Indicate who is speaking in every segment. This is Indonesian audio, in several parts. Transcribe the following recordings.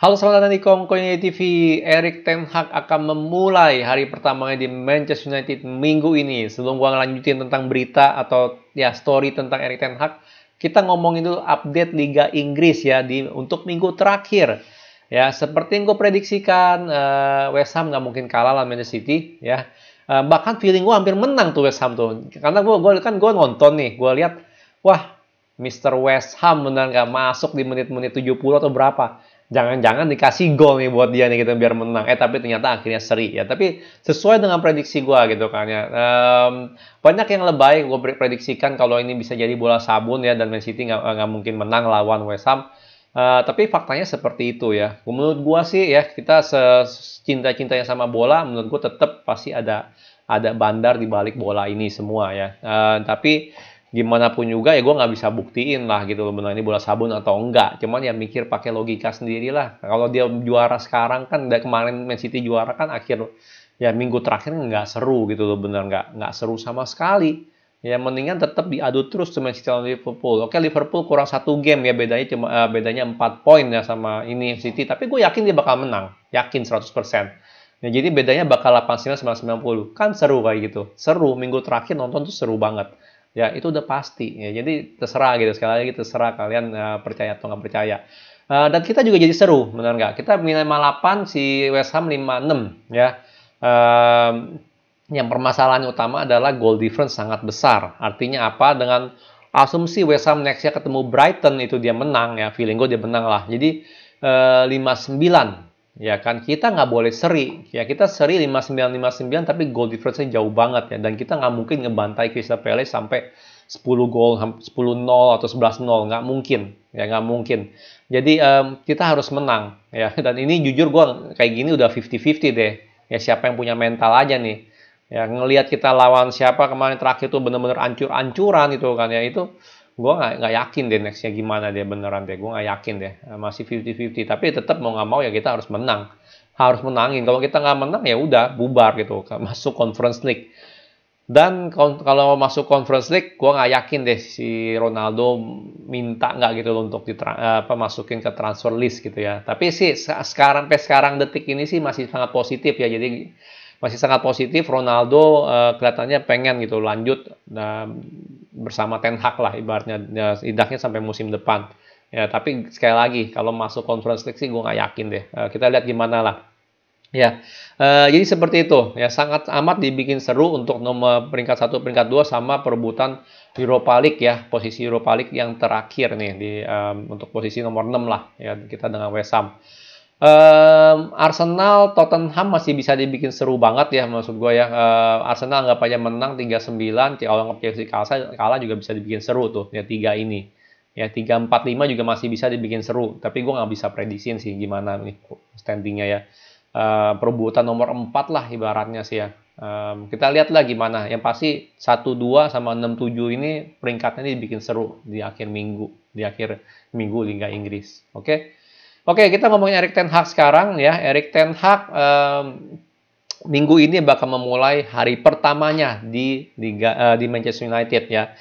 Speaker 1: Halo, selamat datang di Kongkonya TV. Erik ten Hag akan memulai hari pertamanya di Manchester United minggu ini. Sebelum gua ngelanjutin tentang berita atau ya story tentang Erik ten Hag, kita ngomongin dulu update Liga Inggris ya untuk minggu terakhir. Ya, seperti yang gue prediksikan, West Ham nggak mungkin kalah lawan Manchester City ya. Bahkan feeling gue hampir menang tuh West Ham tuh. Karena gue nonton nih, gue lihat, wah, Mr. West Ham benar nggak masuk di menit-menit 70 atau berapa. Jangan-jangan dikasih gol nih buat dia nih gitu biar menang. Tapi ternyata akhirnya seri ya. Tapi sesuai dengan prediksi gue gitu kan ya. Banyak yang lebay gue prediksikan kalau ini bisa jadi bola sabun ya dan Man City nggak mungkin menang lawan West Ham. Tapi faktanya seperti itu ya. Menurut gue sih ya kita cinta-cintanya sama bola, menurut gue tetap pasti ada bandar di balik bola ini semua ya. Tapi gimana pun juga ya gue nggak bisa buktiin lah gitu loh benar ini bola sabun atau enggak. Cuman ya mikir pakai logika sendiri lah. Kalau dia juara sekarang kan dari kemarin Man City juara kan akhir ya minggu terakhir nggak seru gitu loh benar nggak seru sama sekali. Ya mendingan tetap diadu terus tuh Man City lawan Liverpool. Oke, Liverpool kurang satu game ya bedanya 4 poin ya sama ini City. Tapi gue yakin dia bakal menang, yakin 100%. Ya, jadi bedanya bakal 89-90. Kan seru kayak gitu. Seru minggu terakhir nonton tuh seru banget. Ya itu udah pasti ya, jadi terserah gitu, sekali lagi terserah kalian percaya atau nggak percaya. Dan kita juga jadi seru, benar nggak? Kita minimal 58, si West Ham 56 ya. Yang permasalahan utama adalah goal difference sangat besar. Artinya apa? Dengan asumsi West Ham next-nya ketemu Brighton itu dia menang ya, feeling gue dia menang lah. Jadi 59 ya kan, kita nggak boleh seri ya, kita seri 59 tapi goal difference-nya jauh banget ya, dan kita nggak mungkin ngebantai Crystal Palace sampai 10 gol 10-0 atau 11-0, nggak mungkin ya, nggak mungkin. Jadi kita harus menang ya, dan ini jujur gue kayak gini udah 50-50 deh ya, siapa yang punya mental aja nih ya, ngelihat kita lawan siapa kemarin terakhir tuh bener-bener ancur-ancuran itu kan ya, itu gue nggak yakin deh nextnya gimana deh, beneran deh gue nggak yakin deh, masih 50-50. Tapi tetap mau nggak mau ya kita harus menang, harus menangin. Kalau kita nggak menang ya udah bubar gitu, masuk Conference League. Dan kalau masuk Conference League gue nggak yakin deh si Ronaldo minta nggak gitu loh untuk masukin ke transfer list gitu ya. Tapi sih sekarang detik ini sih masih sangat positif ya, jadi masih sangat positif. Ronaldo kelihatannya pengen gitu lanjut bersama Ten Hag lah ibaratnya, ya, idahnya sampai musim depan ya. Tapi sekali lagi kalau masuk Conference League sih gue nggak yakin deh. Kita lihat gimana lah ya. Jadi seperti itu ya, sangat amat dibikin seru untuk nomor peringkat 1 peringkat 2 sama perebutan Europa League ya, posisi Europa League yang terakhir nih untuk posisi nomor 6 lah ya, kita dengan West Ham. Arsenal, Tottenham masih bisa dibikin seru banget ya, maksud gue ya. Arsenal anggap aja menang 3-9, kalau anggap Chelsea kalah juga bisa dibikin seru tuh ya, 3 ini. Ya 3-4-5 juga masih bisa dibikin seru, tapi gue nggak bisa prediksiin sih gimana nih standingnya ya. Perebutan nomor 4 lah ibaratnya sih ya. Kita lihat lah gimana. Yang pasti 1-2 sama 6-7 ini peringkatnya ini dibikin seru di akhir minggu Liga Inggris. Oke, kita ngomongin Erik ten Hag sekarang ya. Erik ten Hag minggu ini bakal memulai hari pertamanya di Manchester United ya.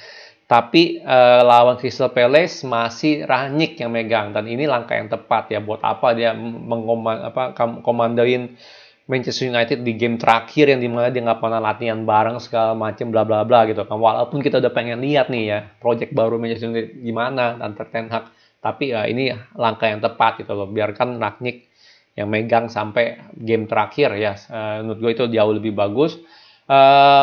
Speaker 1: Tapi lawan Crystal Palace masih Rangnick yang megang, dan ini langkah yang tepat ya. Buat apa dia komandoin Manchester United di game terakhir yang dimana dia nggak pernah latihan bareng segala macam bla bla bla gitu kan. Walaupun kita udah pengen lihat nih ya project baru Manchester United gimana antar ten Hag, tapi ya ini langkah yang tepat gitu loh. Biarkan Rangnick yang megang sampai game terakhir ya. Menurut gue itu jauh lebih bagus.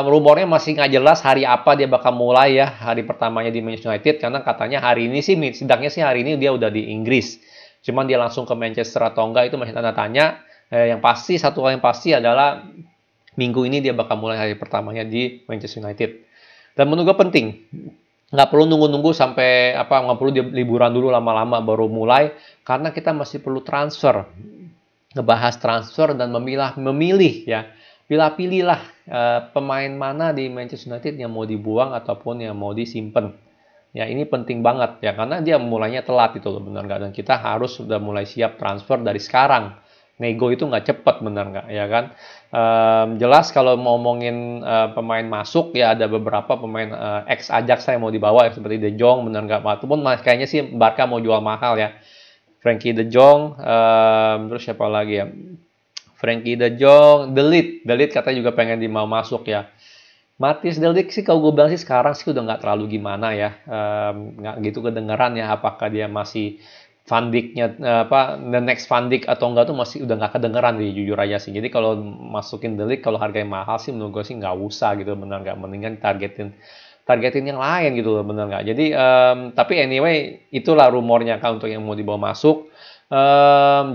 Speaker 1: Rumornya masih nggak jelas hari apa dia bakal mulai ya, hari pertamanya di Manchester United, karena katanya hari ini sih, sidangnya sih hari ini dia udah di Inggris. Cuman dia langsung ke Manchester atau enggak itu masih tanda tanya. Yang pasti, satu hal yang pasti adalah minggu ini dia bakal mulai hari pertamanya di Manchester United. Dan menurut gue penting, nggak perlu nunggu-nunggu sampai nggak perlu dia liburan dulu lama-lama baru mulai, karena kita masih perlu transfer, ngebahas transfer dan memilih ya, pilih-pilih lah pemain mana di Manchester United yang mau dibuang ataupun yang mau disimpan. Ya ini penting banget ya, karena dia mulainya telat itu loh, benar nggak? Dan kita harus sudah mulai siap transfer dari sekarang. Nego itu nggak cepat, benar nggak ya kan? Jelas kalau mau ngomongin pemain masuk ya, ada beberapa pemain ex Ajax yang mau dibawa ya, seperti De Jong, benar nggak? Ataupun kayaknya sih Barca mau jual mahal ya. Frankie De Jong, terus siapa lagi ya? Frankie De Jong, De Ligt katanya juga pengen mau masuk ya. Matthijs De Ligt sih kalau gue bilang sih sekarang sih udah nggak terlalu gimana ya, nggak gitu kedengeran ya apakah dia masih Van Dijk-nya apa the next Van Dijk atau enggak tuh masih udah nggak kedengeran nih jujur aja sih. Jadi kalau masukin De Ligt kalau harganya mahal sih menurut gue sih nggak usah gitu benar nggak mendingan targetin yang lain gitu loh bener nggak. Jadi tapi anyway itulah rumornya kan untuk yang mau dibawa masuk.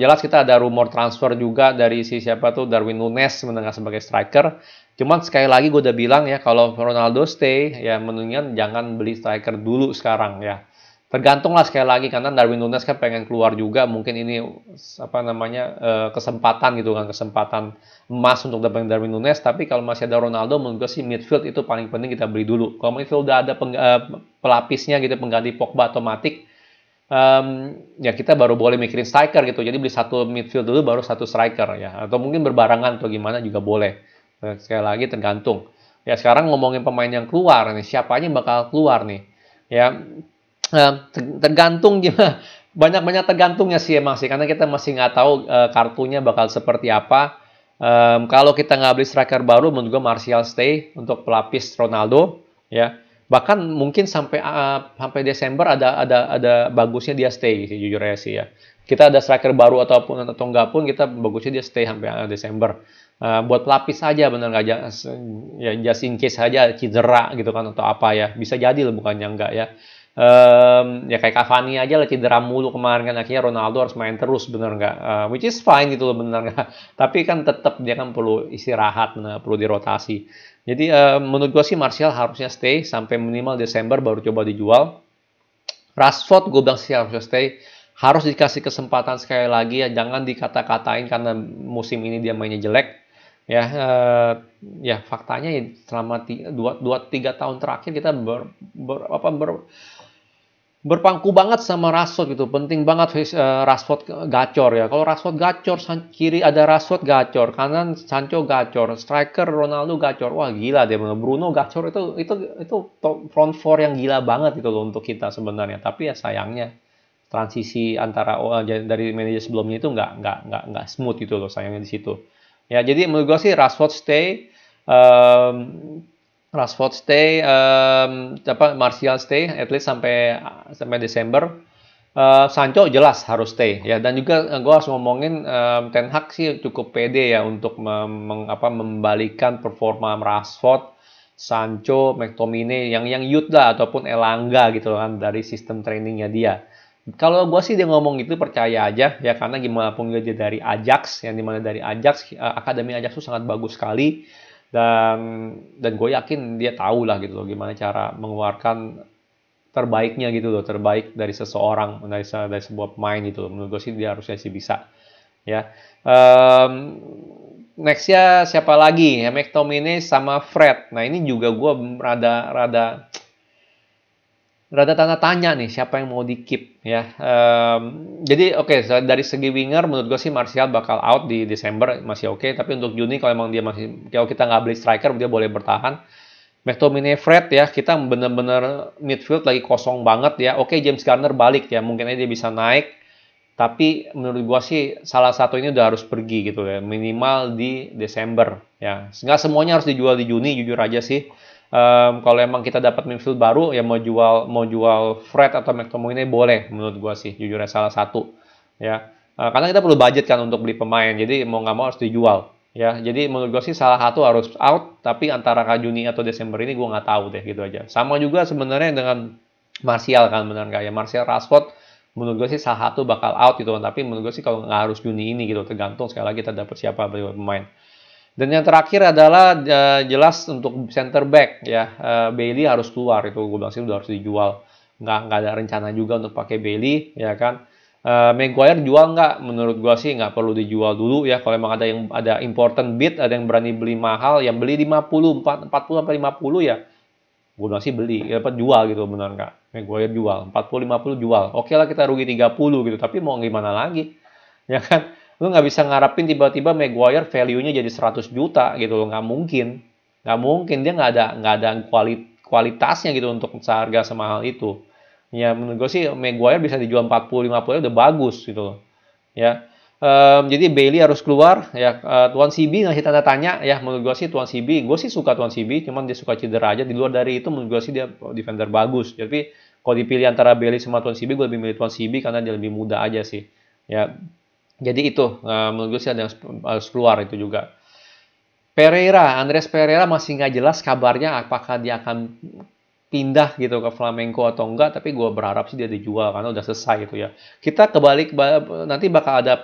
Speaker 1: Jelas kita ada rumor transfer juga dari si siapa tuh Darwin Nunes sebenarnya sebagai striker. Cuman sekali lagi gue udah bilang ya kalau Ronaldo stay ya mendingan jangan beli striker dulu sekarang ya. Tergantung lah sekali lagi karena Darwin Nunes kan pengen keluar juga mungkin ini apa namanya kesempatan gitu kan kesempatan emas untuk dapetin Darwin Nunes tapi kalau masih ada Ronaldo menurut gue sih midfield itu paling penting kita beli dulu. Kalau midfield udah ada pelapisnya gitu pengganti Pogba atau Matic ya kita baru boleh mikirin striker gitu. Jadi beli satu midfield dulu baru satu striker ya atau mungkin berbarengan atau gimana juga boleh. Sekali lagi tergantung. Ya sekarang ngomongin pemain yang keluar nih siapanya bakal keluar nih. Ya tergantung gimana banyak tergantungnya sih emang sih karena kita masih nggak tahu kartunya bakal seperti apa. Kalau kita nggak beli striker baru menurut gue Martial stay untuk pelapis Ronaldo ya bahkan mungkin sampai Desember ada bagusnya dia stay sih jujur aja sih ya kita ada striker baru ataupun atau enggak pun kita bagusnya dia stay sampai Desember buat pelapis saja benar nggak ya just in case saja cedera gitu kan atau apa ya bisa jadi loh bukannya enggak ya. Ya kayak Cavani aja lah cedera mulu kemarin kan akhirnya Ronaldo harus main terus bener nggak which is fine gitu loh bener nggak tapi kan tetap dia kan perlu istirahat bener, perlu dirotasi jadi menurut gue sih Martial harusnya stay sampai minimal Desember baru coba dijual. Rashford gue bilang sih harusnya stay harus dikasih kesempatan sekali lagi ya jangan dikata-katain karena musim ini dia mainnya jelek ya ya faktanya ya, selama 2-3 tahun terakhir kita berpangku banget sama Rashford gitu. Penting banget Rashford gacor ya. Kalau Rashford gacor, kiri ada Rashford gacor, kanan Sancho gacor, striker Ronaldo gacor. Wah gila deh, Bruno gacor itu front four yang gila banget itu loh untuk kita sebenarnya. Tapi ya sayangnya transisi antara dari manajer sebelumnya itu nggak smooth gitu loh sayangnya di situ. Ya jadi menurut gue sih Rashford stay. Rashford stay, Martial stay, at least sampai Desember. Sancho jelas harus stay ya dan juga gue harus ngomongin Ten Hag sih cukup pede ya untuk membalikan performa Rashford, Sancho, McTominay yang youth lah ataupun Elanga gitu kan dari sistem trainingnya dia. Kalau gue sih dia ngomong itu percaya aja ya karena gimana pun dia dari Ajax yang dimana dari Ajax akademi Ajax itu sangat bagus sekali. Dan gue yakin dia tahu lah gitu loh gimana cara mengeluarkan terbaiknya gitu loh terbaik dari seseorang dari sebuah pemain gitu loh. Menurut gue sih dia harusnya sih bisa ya. Nextnya siapa lagi ya McTominay sama Fred. Nah ini juga gue rada tanda tanya nih siapa yang mau di keep ya. Jadi oke, dari segi winger menurut gue sih Martial bakal out di Desember masih oke. Tapi untuk Juni kalau emang dia masih kalau kita nggak beli striker dia boleh bertahan. McTominay, Fred ya kita bener-bener midfield lagi kosong banget ya. Oke James Garner balik ya mungkin aja dia bisa naik. Tapi menurut gue sih salah satu ini udah harus pergi gitu ya minimal di Desember ya. Nggak semuanya harus dijual di Juni jujur aja sih. Kalau emang kita dapat midfield baru ya mau jual Fred atau McTominay boleh menurut gua sih jujurnya salah satu ya karena kita perlu budget kan untuk beli pemain jadi mau nggak mau harus dijual ya jadi menurut gua sih salah satu harus out tapi antara Juni atau Desember ini gua nggak tahu deh gitu aja sama juga sebenarnya dengan Martial kan benar nggak ya Martial Rashford menurut gua sih salah satu bakal out gitu kan tapi menurut gua sih kalau nggak harus Juni ini gitu tergantung sekali lagi kita dapat siapa beli pemain. Dan yang terakhir adalah jelas untuk center back ya Bailey harus keluar itu gue bilang sih udah harus dijual nggak ada rencana juga untuk pakai Bailey ya kan Maguire jual nggak menurut gue sih nggak perlu dijual dulu ya kalau emang ada important bid ada yang berani beli mahal yang beli 40 sampai 50 ya gue bilang sih beli ya dapat jual gitu benar nggak Maguire jual 40-50 jual oke lah kita rugi 30 gitu tapi mau gimana lagi ya kan lu nggak bisa ngarapin tiba-tiba Maguire value-nya jadi 100 juta gitu loh nggak mungkin dia nggak ada kualitasnya gitu untuk seharga semahal itu Ya menurut gue sih Maguire bisa dijual 40-50 udah bagus gitu loh. Ya. Jadi Bailey harus keluar ya. Tuan CB ngasih tanda tanya ya, menurut gue sih Tuan CB, gue sih suka Tuan CB, cuman dia suka cedera aja. Di luar dari itu menurut gue sih dia defender bagus. Jadi kalau dipilih antara Bailey sama Tuan CB, gue lebih milih Tuan CB karena dia lebih muda aja sih. Ya. Jadi itu menurut gue sih ada yang harus keluar itu juga. Pereira, Andres Pereira masih nggak jelas kabarnya apakah dia akan pindah gitu ke Flamengo atau enggak, tapi gue berharap sih dia dijual karena udah selesai gitu ya. Kita kebalik, nanti bakal ada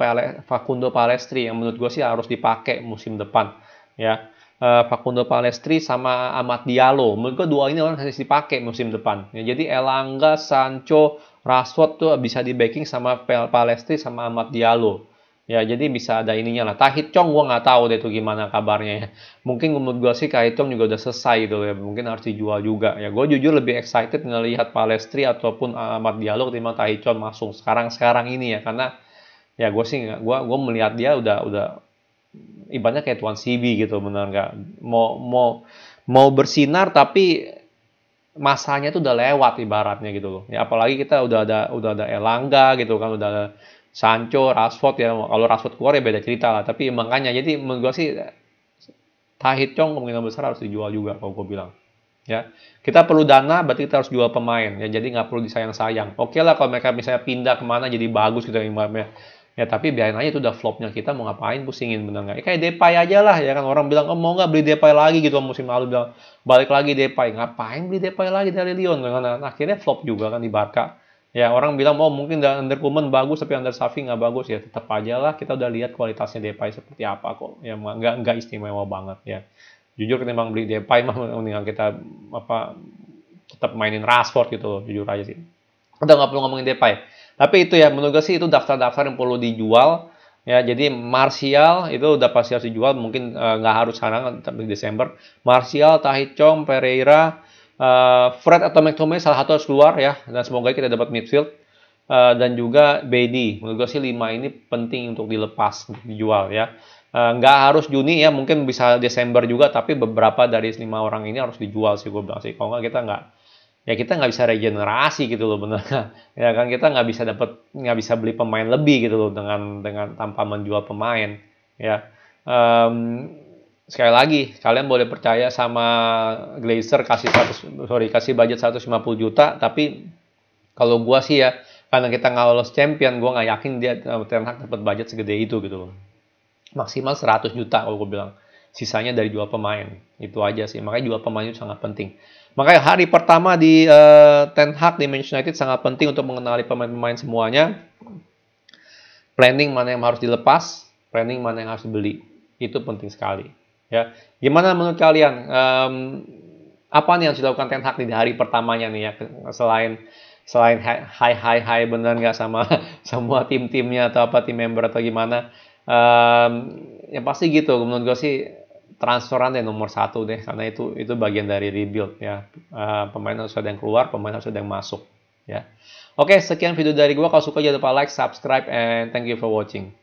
Speaker 1: Facundo Palestri yang menurut gue sih harus dipakai musim depan ya. Facundo Palestri sama Amad Diallo, menurut gue dua ini orang harus dipakai musim depan ya. Jadi Elanga, Sancho, Rashford tuh bisa di backing sama Palestri sama Amad Diallo. Ya, jadi bisa ada ininya lah. Tahit Chong gue nggak tahu deh tuh gimana kabarnya ya. Mungkin menurut gue sih Tahit Chong juga udah selesai gitu ya. Mungkin harus dijual juga. Ya, gue jujur lebih excited ngelihat Palestri ataupun Amad Diallo ketimbang Tahit Chong masuk sekarang ini ya. Karena ya gue sih gue melihat dia udah ibaratnya kayak Tuan CB gitu, benar nggak? Mau bersinar tapi masanya tuh udah lewat ibaratnya gitu loh. Ya apalagi kita udah ada Elanga gitu kan, udah ada Sancho, Rashford ya. Kalau Rashford keluar ya beda cerita lah. Tapi makanya jadi menurut gue sih Tahit Chong kemungkinan besar harus dijual juga kalau gue bilang. Ya, kita perlu dana, berarti kita harus jual pemain. Ya, jadi nggak perlu disayang-sayang. Oke lah kalau mereka misalnya pindah kemana jadi bagus gitu ya. Ya tapi biarin aja itu udah flopnya kita mau ngapain pusingin bener nggak? Ya, kayak Depay aja lah ya kan orang bilang oh mau nggak beli Depay lagi gitu musim lalu bilang balik lagi Depay ngapain beli Depay lagi dari Lyon kan akhirnya flop juga kan di Barca. Ya orang bilang oh mungkin under Koeman bagus tapi under Xavi nggak bagus ya tetap aja lah kita udah lihat kualitasnya Depay seperti apa kok ya nggak istimewa banget ya. Jujur ketimbang beli Depay mah mendingan kita tetap mainin Rashford gitu loh jujur aja sih. Udah nggak perlu ngomongin Depay. Tapi itu ya menurut gue sih itu daftar-daftar yang perlu dijual ya. Jadi Martial itu udah pasti harus dijual mungkin nggak harus sekarang tapi Desember. Martial, Tahith Chong, Pereira, Fred atau McTominay salah satu harus keluar ya dan semoga kita dapat midfield dan juga Bailey. Menurut gue sih 5 ini penting untuk dilepas untuk dijual ya. Nggak harus Juni ya mungkin bisa Desember juga tapi beberapa dari 5 orang ini harus dijual sih gue bilang sih. Kalau nggak kita nggak bisa regenerasi gitu loh bener ya kan kita nggak bisa beli pemain lebih gitu loh dengan tanpa menjual pemain ya. Sekali lagi kalian boleh percaya sama Glazer kasih budget 150 juta tapi kalau gua sih ya karena kita nggak lolos champion gua nggak yakin dia Ten Hag dapat budget segede itu gitu loh. Maksimal 100 juta kalau gue bilang sisanya dari jual pemain itu aja sih makanya jual pemain itu sangat penting. Makanya hari pertama di Ten Hag di Manchester United sangat penting untuk mengenali pemain-pemain semuanya. Planning mana yang harus dilepas, planning mana yang harus dibeli. Itu penting sekali. Ya, gimana menurut kalian? Apa nih yang harus dilakukan Ten Hag di hari pertamanya nih ya? Selain high bener nggak sama semua tim-timnya atau apa tim member atau gimana? Yang pasti gitu. Menurut gue sih transferan deh nomor 1 deh karena itu bagian dari rebuild ya. Pemain harus ada yang keluar, pemain harus ada yang masuk ya. Oke, sekian video dari gua. Kalau suka jangan lupa like, subscribe, and thank you for watching.